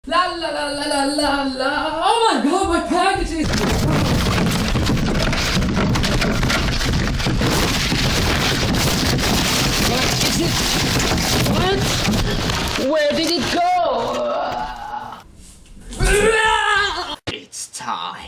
La la la la la la la. Oh my god, my packages! What is it? What? Where did it go? It's time.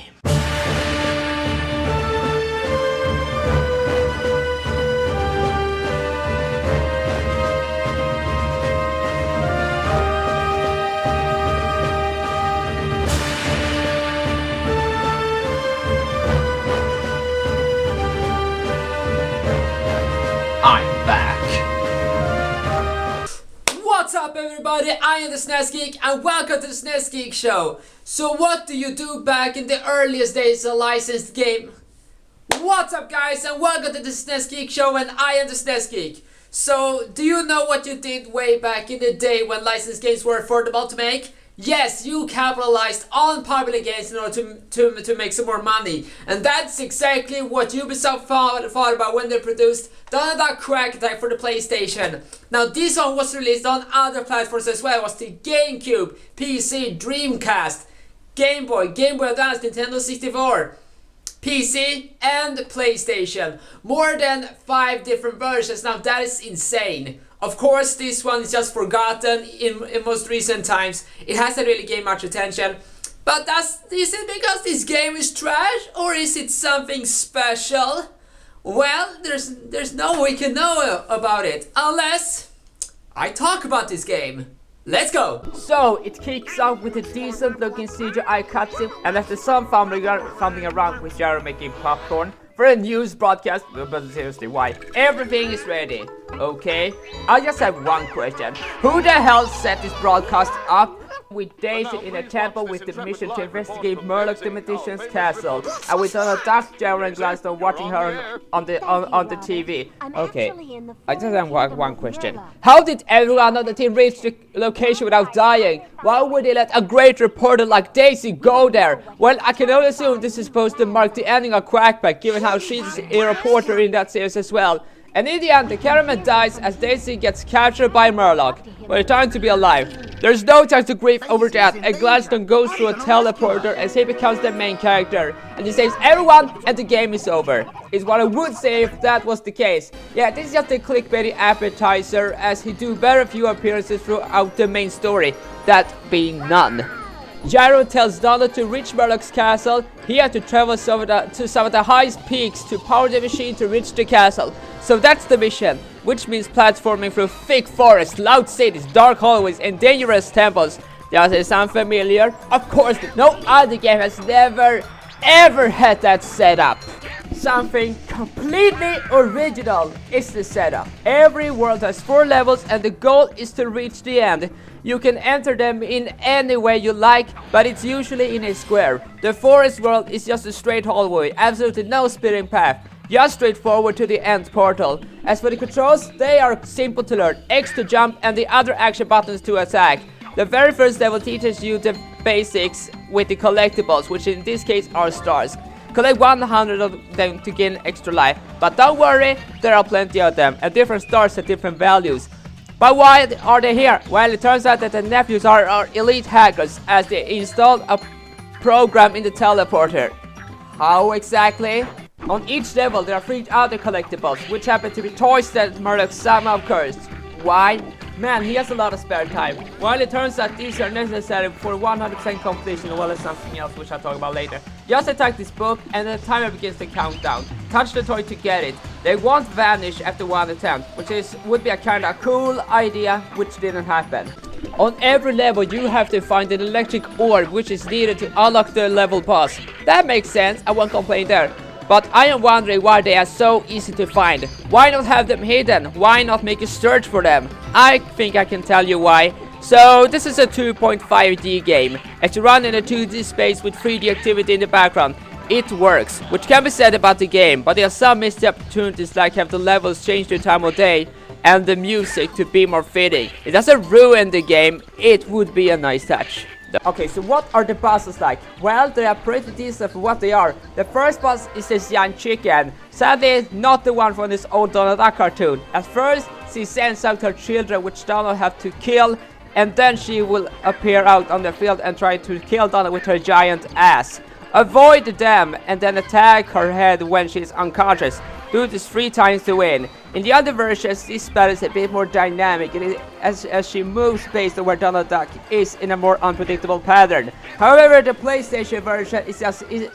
I'm back. What's up everybody, I am the SNES Geek and welcome to the SNES Geek Show. So what do you do back in the earliest days of licensed game? What's up guys and welcome to the SNES Geek Show and I am the SNES Geek. So do you know what you did way back in the day when licensed games were affordable to make? Yes, you capitalized on popular games in order to make some more money. And that's exactly what Ubisoft thought about when they produced Quack for the PlayStation. Now this one was released on other platforms as well. It was the GameCube, PC, Dreamcast, Game Boy Advance, Nintendo 64, PC and PlayStation. More than 5 different versions. Now that is insane. Of course, this one is just forgotten in most recent times. It hasn't really gained much attention. But is it because this game is trash or is it something special? Well, there's no way we can know about it unless I talk about this game. Let's go! So, it kicks off with a decent looking CGI cutscene, and after some fumbling around with Jared making popcorn for a news broadcast, but seriously, why? Everything is ready. Okay, I just have one question. Who the hell set this broadcast up? With Daisy in a temple with the mission to investigate Murloc the Magician's castle, and with Donald Duck, Jared and Gladstone watching her on the TV. Okay, I just have one question. How did everyone on the team reach the location without dying? Why would they let a great reporter like Daisy go there? Well, I can only assume this is supposed to mark the ending of Quackback, given how she's a reporter in that series as well. And in the end, the cameraman dies as Daisy gets captured by Murloc, but trying to be alive. There's no time to grieve over that, and Gladstone goes through a teleporter as he becomes the main character, and he saves everyone, and the game is over. Is what I would say if that was the case. Yeah, this is just a clickbaity appetizer, as he do very few appearances throughout the main story, that being none. Gyro tells Donald to reach Murloc's castle. He had to travel to some of the highest peaks to power the machine to reach the castle. So that's the mission, which means platforming through thick forests, loud cities, dark hallways, and dangerous temples. Does it sound familiar? Of course, no other game has never ever had that setup. Something completely original is the setup. Every world has 4 levels and the goal is to reach the end. You can enter them in any way you like, but it's usually in a square. The forest world is just a straight hallway, absolutely no speeding path, just straight forward to the end portal. As for the controls, they are simple to learn. X to jump and the other action buttons to attack. The very first level teaches you the basics with the collectibles, which in this case are stars. Collect 100 of them to gain extra life, but don't worry, there are plenty of them, and different stars at different values. But why are they here? Well, it turns out that the nephews are elite hackers, as they installed a program in the teleporter. How exactly? On each level there are 3 other collectibles, which happen to be toys that Murloc somehow cursed. Why? Man, he has a lot of spare time. Well, it turns out these are necessary for 100% completion, as well as something else which I'll talk about later. Just attack this book and the timer begins to count down. Touch the toy to get it. They won't vanish after 1 attempt, which would be a kinda cool idea, which didn't happen. On every level you have to find an electric orb which is needed to unlock the level boss. That makes sense, I won't complain there. But I am wondering why they are so easy to find. Why not have them hidden? Why not make a search for them? I think I can tell you why. So this is a 2.5D game. As you run in a 2D space with 3D activity in the background, it works. Which can be said about the game, but there are some missed opportunities, like have the levels change the time of day and the music to be more fitting. It doesn't ruin the game, it would be a nice touch. Okay, so what are the bosses like? Well, they are pretty decent for what they are. The first boss is this young chicken. Sadly, not the one from this old Donald Duck cartoon. At first, she sends out her children, which Donald have to kill, and then she will appear out on the field and try to kill Donald with her giant ass. Avoid them and then attack her head when she's unconscious. Do this 3 times to win. In the other versions, this battle is a bit more dynamic as she moves based on where Donald Duck is in a more unpredictable pattern. However, the PlayStation version is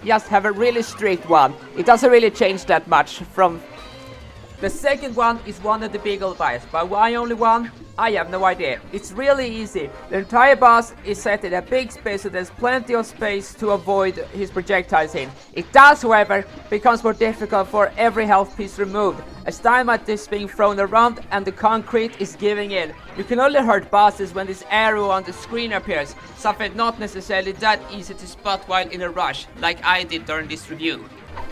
just have a really strict one. It doesn't really change that much from... The second one is one of the big old bites, but why only one? I have no idea. It's really easy. The entire boss is set in a big space, so there's plenty of space to avoid his projectiles in. It does, however, becomes more difficult for every health piece removed, as dynamite is being thrown around and the concrete is giving in. You can only hurt bosses when this arrow on the screen appears, something not necessarily that easy to spot while in a rush, like I did during this review.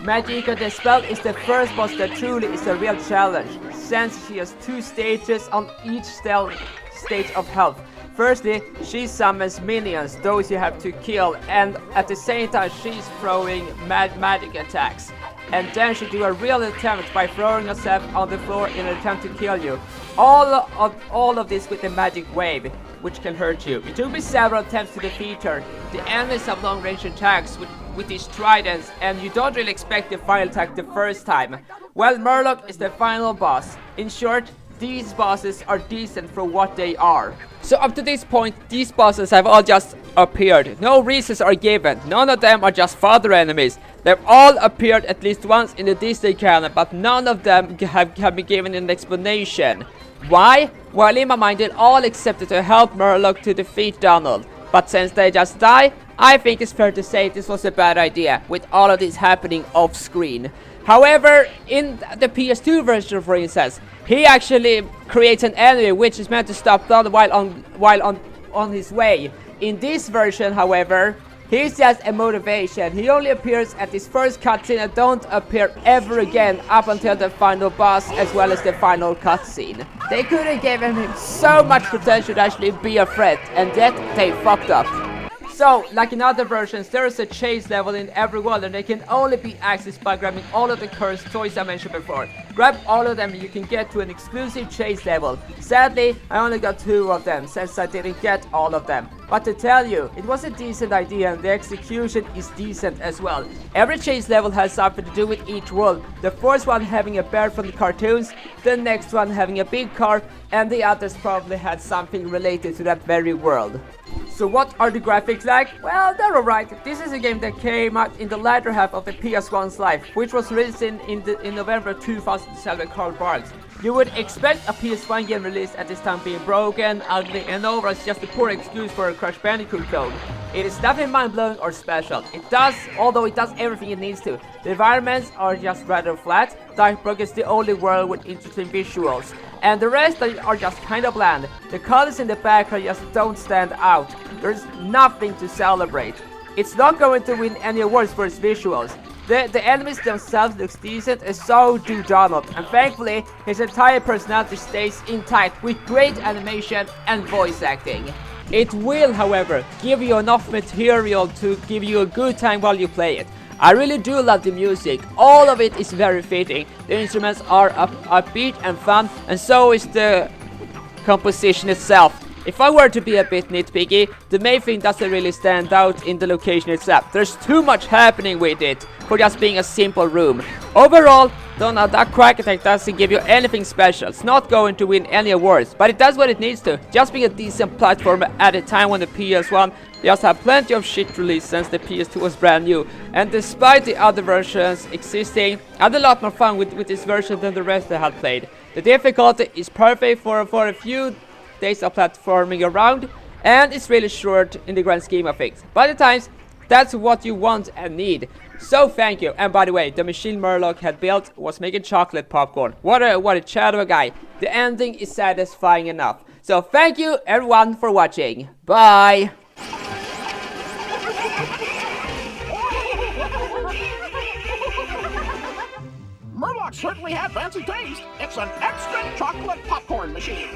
Magica the Spell is the first boss that truly is a real challenge, since she has 2 stages on each stage of health. Firstly, she summons minions, those you have to kill, and at the same time she's throwing magic attacks. And then she do a real attempt by throwing herself on the floor in an attempt to kill you. All of this with a magic wave, which can hurt you. It took me several attempts to defeat her. The enemies have long range attacks with these tridents, and you don't really expect the final attack the first time. Well, Murloc is the final boss. In short, these bosses are decent for what they are. So up to this point, these bosses have all just appeared. No reasons are given. None of them are just fodder enemies. They've all appeared at least once in the Disney canon, but none of them have been given an explanation. Why? Well, in my mind, they all accepted to help Murloc to defeat Donald. But since they just die, I think it's fair to say this was a bad idea, with all of this happening off screen. However, in the PS2 version, for instance, he actually creates an enemy which is meant to stop Donald while on his way. In this version, however, he's just a motivation. He only appears at this first cutscene and don't appear ever again up until the final boss as well as the final cutscene. They could have given him so much potential to actually be a threat, and yet they fucked up. So, like in other versions, there is a chase level in every world, and they can only be accessed by grabbing all of the cursed toys I mentioned before. Grab all of them and you can get to an exclusive chase level. Sadly, I only got 2 of them, since I didn't get all of them. But to tell you, it was a decent idea and the execution is decent as well. Every chase level has something to do with each world. The first one having a bear from the cartoons, the next one having a big car, and the others probably had something related to that very world. So what are the graphics like? Well, they're alright. This is a game that came out in the latter half of the PS1's life, which was released in November 2007 by Carl Barks. You would expect a PS1 game release at this time being broken, ugly, and over as just a poor excuse for a Crash Bandicoot clone. It is nothing mind-blowing or special. Although it does everything it needs to. The environments are just rather flat. Darkbrook is the only world with interesting visuals, and the rest are just kind of bland. The colors in the background just don't stand out. There's nothing to celebrate. It's not going to win any awards for its visuals. The enemies themselves look decent, and so do Donald, and thankfully his entire personality stays intact with great animation and voice acting. It will, however, give you enough material to give you a good time while you play it. I really do love the music. All of it is very fitting. The instruments are upbeat and fun, and so is the composition itself. If I were to be a bit nitpicky, the main thing doesn't really stand out in the location itself. There's too much happening with it for just being a simple room. Overall, Donald Duck Quack Attack doesn't give you anything special. It's not going to win any awards, but it does what it needs to. Just being a decent platformer at a time when the PS1 just had plenty of shit released since the PS2 was brand new. And despite the other versions existing, I had a lot more fun with this version than the rest I had played. The difficulty is perfect for a few days of platforming around, and it's really short in the grand scheme of things. But at times, that's what you want and need. So thank you. And by the way, the machine Murloc had built was making chocolate popcorn. What a chat of a guy. The ending is satisfying enough. So thank you everyone for watching. Bye. Murloc certainly had fancy taste. It's an extra chocolate popcorn machine.